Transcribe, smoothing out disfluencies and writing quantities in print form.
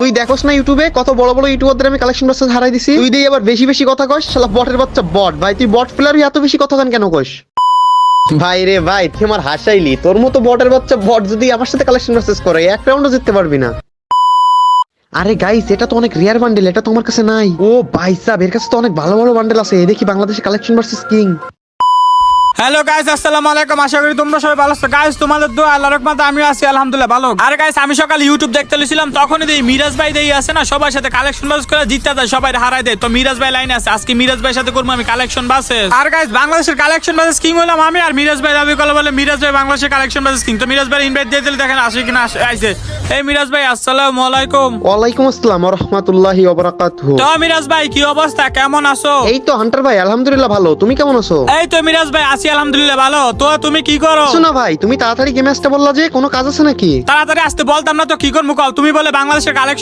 তুই দেখোস না ইউটিউবে কত বড় বড় ইউটিউবারদের আমি কালেকশন ভার্সেস হারাই দিছি, তুই দিয়ে আবার বেশি বেশি কথা কস। শালা বটের বাচ্চা বট ভাই, তুই বট প্লেয়ারই এত বেশি কথা কেন কস? ভাই রে ভাই, তুই আমার হাসাইলি। তোর মতো বটের বাচ্চা বট যদি আমার সাথে কালেকশন ভার্সেস করে এক রাউন্ডও জিততে পারবি না। আরে গাইস, এটা তো অনেক রেয়ার বান্ডেল, এটা তো আমার কাছে নাই। ও ভাই সাহেব, এর কাছে তো অনেক ভালো ভালো বান্ডেল আছে। এই দেখি বাংলাদেশে collection versus king. Hello guys, আসসালামু আলাইকুম। আশা করি তোমরা সবাই ভালো আছো। গাইস, তোমাদের দোয়া আল্লাহর রহমতে আমিও আছি আলহামদুলিল্লাহ ভালো। আরে গাইস, আমি সকালে ইউটিউব দেখতে লিছিলাম, তখনই দেই মিরাজ ভাই দেই আছে না, সবার সাথে কালেকশন বাস করে জিততে যায়, সবাই হারায় দেয়। তো মিরাজ ভাই লাইনে আছে, আজকে মিরাজ ভাইয়ের সাথে করবো আমি কালেকশন বাসেস। আর গাইস, বাংলাদেশের কালেকশন বাসেস কিং হলাম আমি, আর মিরাজ ভাই দাবি করলো বলে মিরাজ ভাই বাংলাদেশের কালেকশন বাসেস কিং। তো মিরাজ ভাই ইনভাইট দিয়ে দিলে দেখেন আসে কিনা আইছে। এই মিরাজ ভাই, আসসালামু আলাইকুম। ওয়ালাইকুম আসসালাম ওয়া রাহমাতুল্লাহি ওয়া বারাকাতুহু। তো মিরাজ ভাই কি অবস্থা, কেমন আছো? এই তো হান্টার ভাই, আলহামদুলিল্লাহ ভালো। তুমি কেমন আছো? এই তো মিরাজ ভাই আছি আলহামদুলিল্লাহ ভালো। তো তুমি কি করো? শোনা ভাই, তুমি তাড়াতাড়ি গেমে আসতে বললা যে, কোনো কাজ আছে নাকি? তাড়াতাড়ি আসতে বলতাম না তো কি করবো কল? তুমি বলে বাংলাদেশের কালেকশন